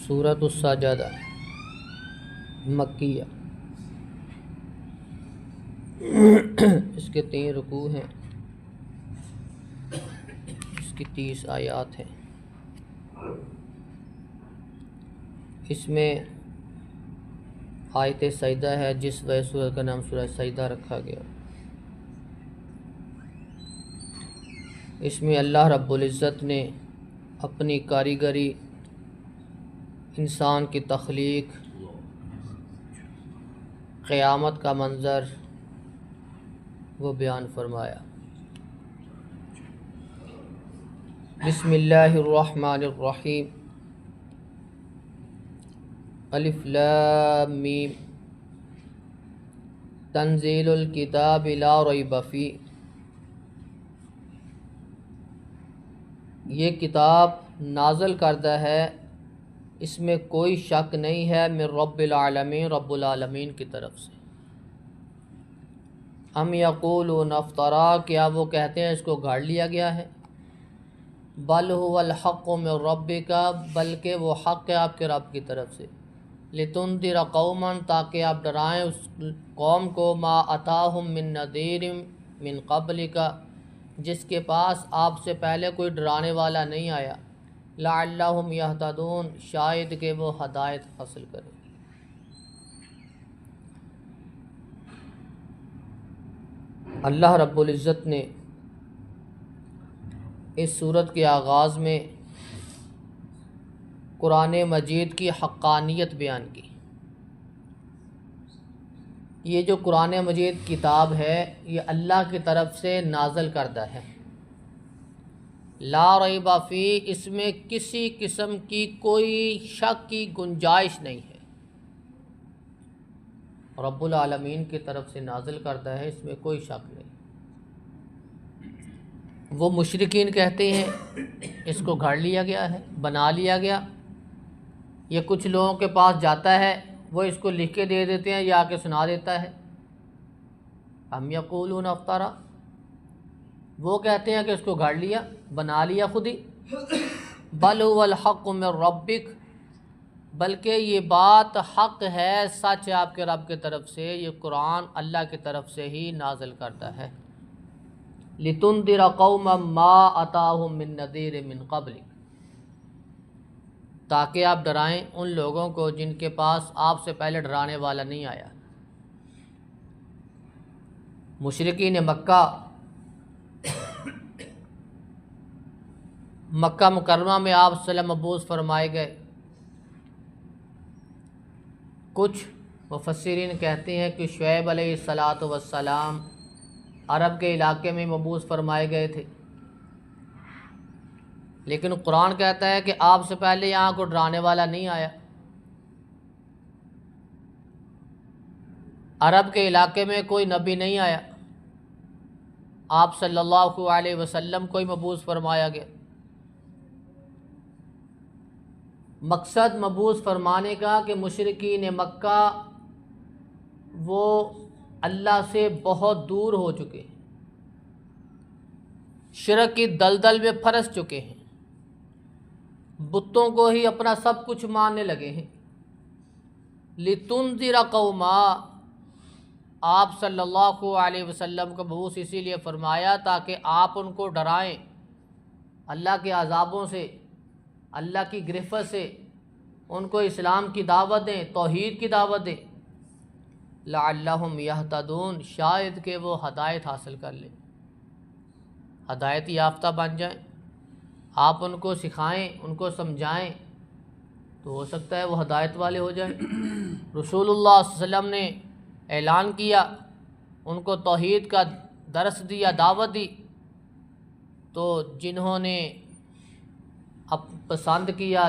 سورۃ السجدہ مکیہ۔ اس کے 3 رکوع ہیں، اس کی 30 آیات ہیں۔ اس میں آیت سجدہ ہے، جس وجہ سورۃ کا نام سورۃ سجدہ رکھا گیا۔ اس میں اللہ رب العزت نے اپنی کاریگری، انسان کی تخلیق، قیامت کا منظر وہ بیان فرمایا۔ بسم اللہ الرحمن الرحیم، الف لام میم، تنزیل الکتاب لا ریب فیہ۔ یہ کتاب نازل کردہ ہے، اس میں کوئی شک نہیں ہے، من رب العالمین، رب العالمین کی طرف سے۔ ام یقولون افترا، کیا وہ کہتے ہیں اس کو گھاڑ لیا گیا ہے؟ بل هو الحق من ربک، بلکہ وہ حق ہے آپ کے رب کی طرف سے۔ لتنذر قوما، تاکہ آپ ڈرائیں اس قوم کو، ما اتاہم من نذیر من قبلک، جس کے پاس آپ سے پہلے کوئی ڈرانے والا نہیں آیا۔ لعلہم یہتدون، شاید کہ وہ ہدایت حاصل کریں۔ اللہ رب العزت نے اس سورت کے آغاز میں قرآن مجید کی حقانیت بیان کی۔ یہ جو قرآن مجید کتاب ہے، یہ اللہ کی طرف سے نازل کردہ ہے، لا ریب فیہ، اس میں کسی قسم کی کوئی شک کی گنجائش نہیں ہے۔ رب العالمین کی طرف سے نازل کردہ ہے، اس میں کوئی شک نہیں۔ وہ مشرکین کہتے ہیں اس کو گھڑ لیا گیا ہے، بنا لیا گیا۔ یہ کچھ لوگوں کے پاس جاتا ہے، وہ اس کو لکھ کے دے دیتے ہیں یا آ کے سنا دیتا ہے۔ ام یقولون افترا، وہ کہتے ہیں کہ اس کو گھڑ لیا، بنا لیا خود ہی۔ بل هو الحق من ربک، بلکہ یہ بات حق ہے، سچ ہے آپ کے رب کی طرف سے، یہ قرآن اللہ کی طرف سے ہی نازل کرتا ہے۔ لتنذر قوما ما اتاہم من نذیر من قبلک، تاکہ آپ ڈرائیں ان لوگوں کو جن کے پاس آپ سے پہلے ڈرانے والا نہیں آیا۔ مشرکین مکہ مکرمہ میں آپ صلی اللہ علیہ وسلم مبعوث فرمائے گئے۔ کچھ مفسرین کہتے ہیں کہ شعیب علیہ السلام عرب کے علاقے میں مبعوث فرمائے گئے تھے، لیکن قرآن کہتا ہے کہ آپ سے پہلے یہاں کو ڈرانے والا نہیں آیا۔ عرب کے علاقے میں کوئی نبی نہیں آیا، آپ صلی اللہ علیہ وسلم کو ہی مبعوث فرمایا گیا۔ مقصد مبعوث فرمانے کا کہ مشرکین مکہ وہ اللہ سے بہت دور ہو چکے ہیں، شرک کی دلدل میں پھنس چکے ہیں، بتوں کو ہی اپنا سب کچھ ماننے لگے ہیں۔ لتنذر قوما، آپ صلی اللہ علیہ وسلم کو مبعوث اسی لیے فرمایا تاکہ آپ ان کو ڈرائیں اللہ کے عذابوں سے، اللہ کی گرفت سے، ان کو اسلام کی دعوت دیں، توحید کی دعوت دیں۔ لعلہم یہتدون، شاید کہ وہ ہدایت حاصل کر لیں، ہدایت یافتہ بن جائیں۔ آپ ان کو سکھائیں، ان کو سمجھائیں، تو ہو سکتا ہے وہ ہدایت والے ہو جائیں۔ رسول اللہ صلی اللہ علیہ وسلم نے اعلان کیا، ان کو توحید کا درس دیا، دعوت دی، تو جنہوں نے پسند کیا